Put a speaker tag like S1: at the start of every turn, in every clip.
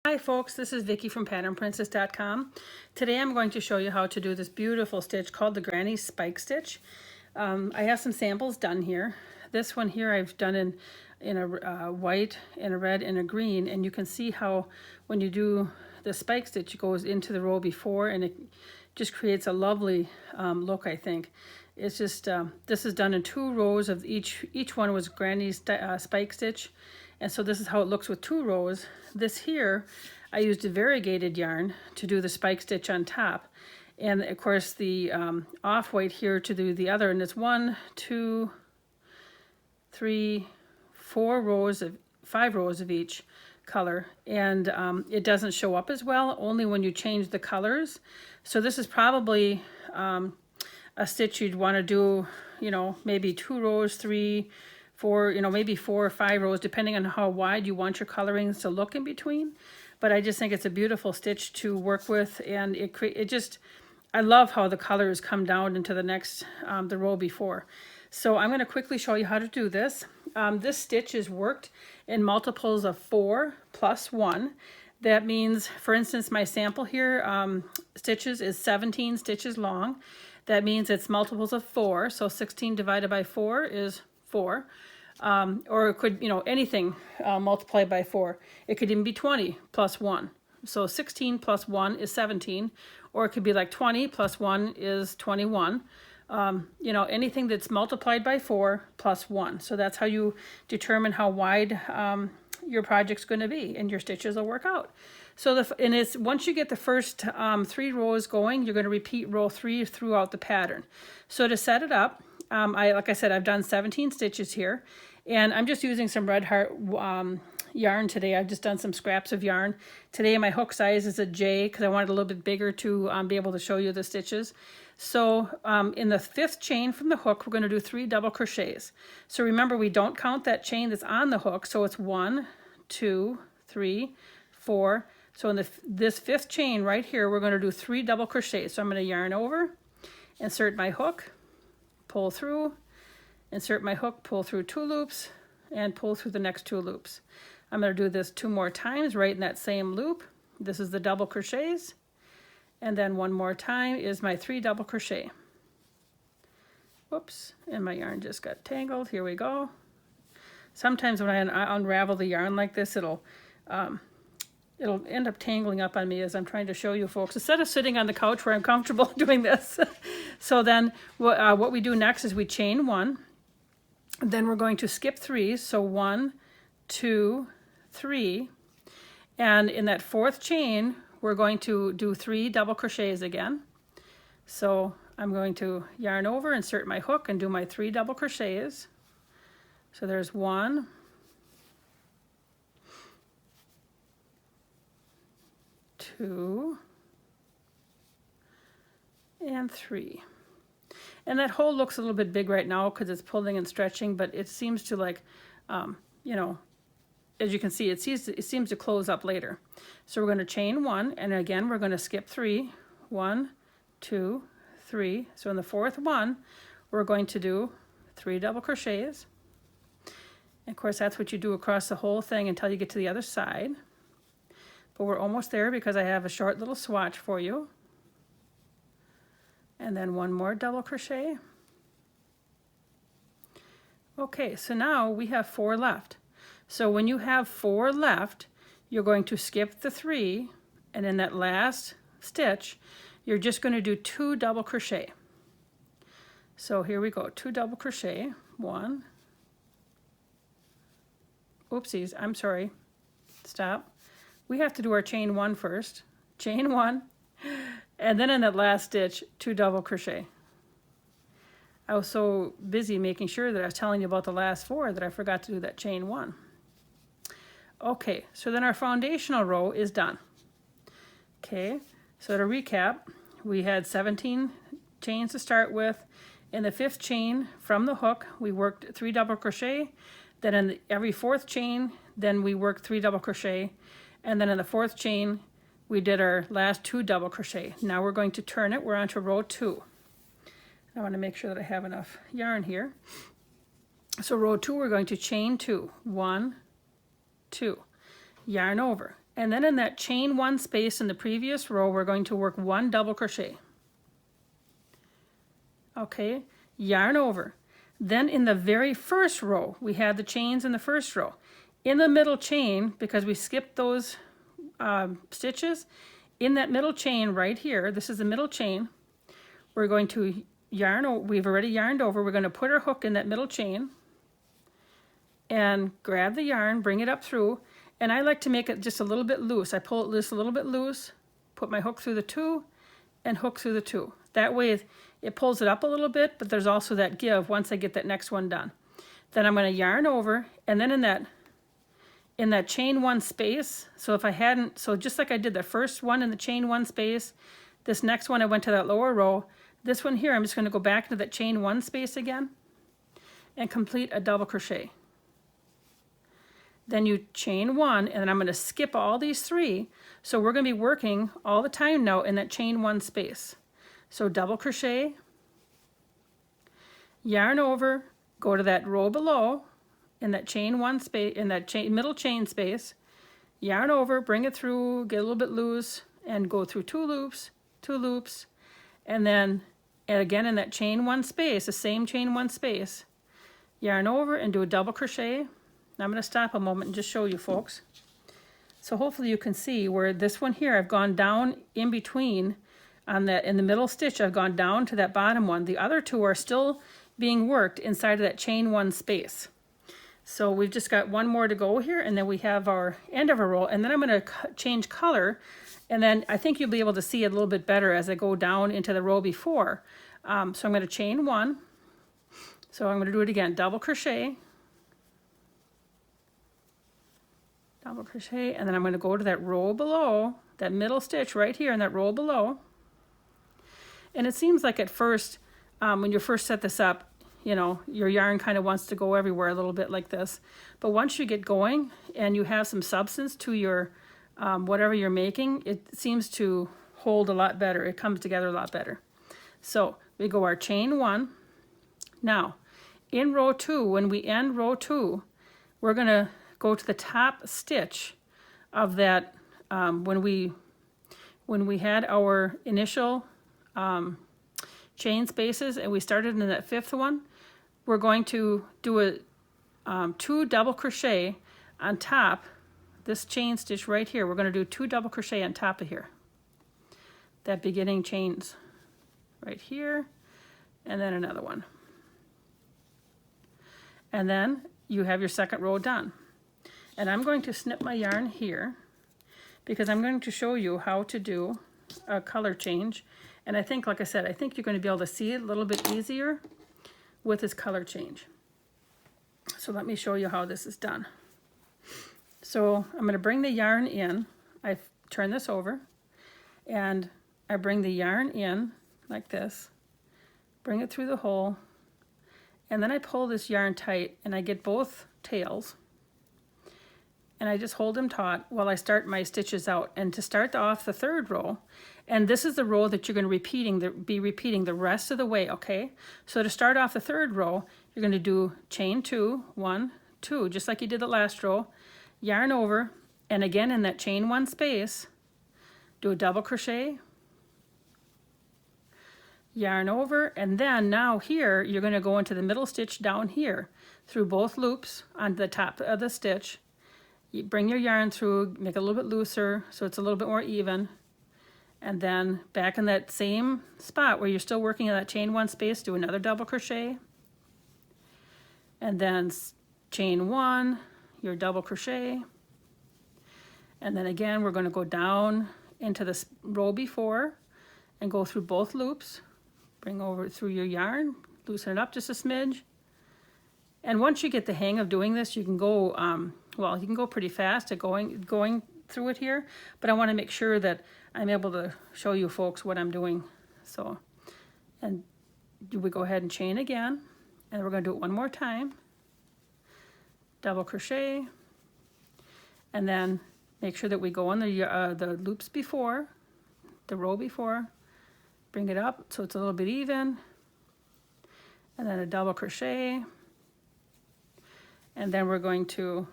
S1: Hi folks, this is Vicki from patternprincess.com. Today I'm going to show you how to do this beautiful stitch called the granny spike stitch. I have some samples done here. This one here I've done in a white, in a red, and a green, and you can see how when you do the spike stitch it goes into the row before and it just creates a lovely look, I think. It's just, this is done in 2 rows of each one was granny spike stitch. And so this is how it looks with 2 rows. This here, I used a variegated yarn to do the spike stitch on top. And of course the off-white here to do the other. And it's 1, 2, 3, 4 rows of 5 rows of each color. And it doesn't show up as well, only when you change the colors. So this is probably a stitch you'd want to do, you know, maybe 2 rows, 3, 4, you know, maybe 4 or 5 rows, depending on how wide you want your colorings to look in between. But I just think it's a beautiful stitch to work with, and I love how the colors come down into the next, the row before. So I'm going to quickly show you how to do this. This stitch is worked in multiples of 4 plus 1. That means, for instance, my sample here, stitches is 17 stitches long. That means it's multiples of 4, so 16 divided by 4 is 4. Or it could, you know, anything multiplied by 4. It could even be 20 plus 1. So 16 plus 1 is 17. Or it could be like 20 plus 1 is 21. You know, anything that's multiplied by 4 plus 1. So that's how you determine how wide your project's going to be, and your stitches will work out. So once you get the first 3 rows going, you're going to repeat row 3 throughout the pattern. So to set it up, like I said, I've done 17 stitches here, and I'm just using some Red Heart yarn today. I've just done some scraps of yarn. Today my hook size is a J because I wanted a little bit bigger to be able to show you the stitches. So in the 5th chain from the hook, we're going to do 3 double crochets. So remember, we don't count that chain that's on the hook, so it's 1, 2, 3, 4. So in this 5th chain right here, we're going to do 3 double crochets. So I'm going to yarn over, insert my hook, pull through, insert my hook, pull through 2 loops, and pull through the next 2 loops. I'm going to do this 2 more times right in that same loop. This is the double crochets. And then 1 more time is my 3 double crochet. Whoops, and my yarn just got tangled. Here we go. Sometimes when I unravel the yarn like this, it'll end up tangling up on me as I'm trying to show you folks, instead of sitting on the couch where I'm comfortable doing this. So then what we do next is we chain 1. Then we're going to skip 3. So 1, 2, 3. And in that 4th chain, we're going to do 3 double crochets again. So I'm going to yarn over, insert my hook, and do my 3 double crochets. So there's 1, 2, and 3. And that hole looks a little bit big right now because it's pulling and stretching, but it seems to, like, you know, as you can see, it seems to close up later. So we're going to chain 1, and again we're going to skip 3. 1, 2, 3. So in the 4th one, we're going to do 3 double crochets. And of course, that's what you do across the whole thing until you get to the other side. But we're almost there because I have a short little swatch for you. And then 1 more double crochet. Okay, so now we have 4 left. So when you have 4 left, you're going to skip the 3, and in that last stitch, you're just going to do 2 double crochet. So here we go, 2 double crochet, 1. Oopsies, I'm sorry. Stop. We have to do our chain 1 first. Chain 1, and then in that last stitch, 2 double crochet. I was so busy making sure that I was telling you about the last 4 that I forgot to do that chain 1. Okay, so then our foundational row is done. Okay, so to recap, we had 17 chains to start with. In the 5th chain from the hook, we worked 3 double crochet. Then in every 4th chain, then we worked 3 double crochet. And then in the 4th chain, we did our last 2 double crochet. Now we're going to turn it. We're on to row 2. I want to make sure that I have enough yarn here. So row 2, we're going to chain 2. 1, 2. Yarn over. And then in that chain 1 space in the previous row, we're going to work 1 double crochet. Okay, yarn over. Then in the very first row, we had the chains in the first row. In the middle chain, because we skipped those stitches, in that middle chain right here, this is the middle chain, we're going to yarn, we've already yarned over, we're going to put our hook in that middle chain and grab the yarn, bring it up through, and I like to make it just a little bit loose. I pull it loose, a little bit loose, put my hook through the 2 and hook through the 2. That way it pulls it up a little bit, but there's also that give once I get that next one done. Then I'm going to yarn over, and then in that chain 1 space, so if I hadn't, so just like I did the first one in the chain 1 space, this next one I went to that lower row, this one here I'm just going to go back into that chain 1 space again and complete a double crochet. Then you chain 1, and then I'm going to skip all these 3, so we're going to be working all the time now in that chain 1 space. So double crochet, yarn over, go to that row below in that chain 1 space, in that middle chain space, yarn over, bring it through, get a little bit loose, and go through 2 loops, and then again in that chain 1 space, the same chain 1 space, yarn over and do a double crochet. Now I'm going to stop a moment and just show you folks. So hopefully you can see where this one here, I've gone down in between on that, in the middle stitch, I've gone down to that bottom one. The other 2 are still being worked inside of that chain 1 space. So we've just got 1 more to go here, and then we have our end of our row, and then I'm going to change color, and then I think you'll be able to see it a little bit better as I go down into the row before. So I'm going to chain 1. So I'm going to do it again, double crochet, double crochet, and then I'm going to go to that row below, that middle stitch right here in that row below. And it seems like at first, when you first set this up, you know, your yarn kind of wants to go everywhere a little bit like this. But once you get going and you have some substance to your whatever you're making, it seems to hold a lot better. It comes together a lot better. So we go our chain 1. Now, in row 2, when we end row 2, we're going to go to the top stitch of that when we had our initial chain spaces and we started in that 5th one, we're going to do a 2 double crochet on top this chain stitch right here. We're going to do 2 double crochet on top of here, that beginning chains right here, and then another one, and then you have your second row done. And I'm going to snip my yarn here because I'm going to show you how to do a color change. And I think, like I said, I think you're going to be able to see it a little bit easier with this color change. So let me show you how this is done. So I'm going to bring the yarn in. I turn this over and I bring the yarn in like this, bring it through the hole, and then I pull this yarn tight and I get both tails and I just hold them taut while I start my stitches out. And to start off the 3rd row, and this is the row that you're going to be repeating the rest of the way, okay? So to start off the 3rd row, you're going to do chain 2, 1, 2, just like you did the last row, yarn over, and again in that chain 1 space, do a double crochet, yarn over, and then now here you're going to go into the middle stitch down here through both loops on the top of the stitch. You bring your yarn through, make it a little bit looser so it's a little bit more even, and then back in that same spot where you're still working in that chain 1 space, do another double crochet, and then chain 1, your double crochet, and then again we're going to go down into this row before and go through both loops, bring over through your yarn, loosen it up just a smidge. And once you get the hang of doing this, you can go well, you can go pretty fast at going through it here, but I want to make sure that I'm able to show you folks what I'm doing. So, and we go ahead and chain again, and we're going to do it one more time, double crochet, and then make sure that we go on the loops before, the row before, bring it up so it's a little bit even, and then a double crochet, and then we're going to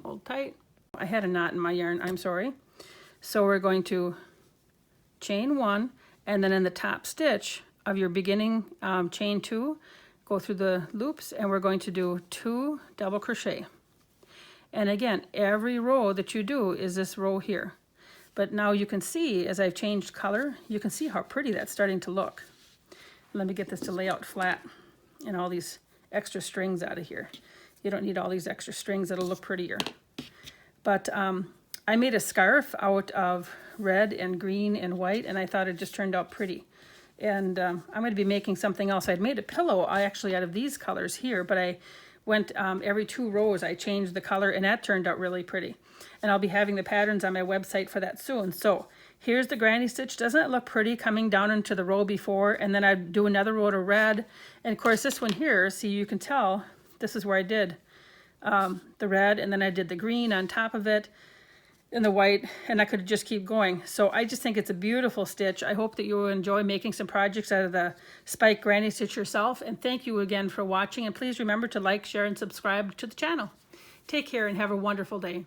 S1: hold tight, I had a knot in my yarn, I'm sorry. So we're going to chain 1, and then in the top stitch of your beginning chain 2, go through the loops, and we're going to do 2 double crochet. And again, every row that you do is this row here. But now you can see, as I've changed color, you can see how pretty that's starting to look. Let me get this to lay out flat and all these extra strings out of here. You don't need all these extra strings, it'll look prettier. But I made a scarf out of red and green and white, and I thought it just turned out pretty. And I'm going to be making something else. I'd made a pillow actually out of these colors here, but I went every 2 rows I changed the color, and that turned out really pretty. And I'll be having the patterns on my website for that soon. So here's the granny stitch. Doesn't it look pretty coming down into the row before? And then I'd do another row of red. And of course this one here, see, you can tell this is where I did the red, and then I did the green on top of it and the white, and I could just keep going. So I just think it's a beautiful stitch. I hope that you will enjoy making some projects out of the spike granny stitch yourself. And thank you again for watching, and please remember to like, share, and subscribe to the channel. Take care and have a wonderful day.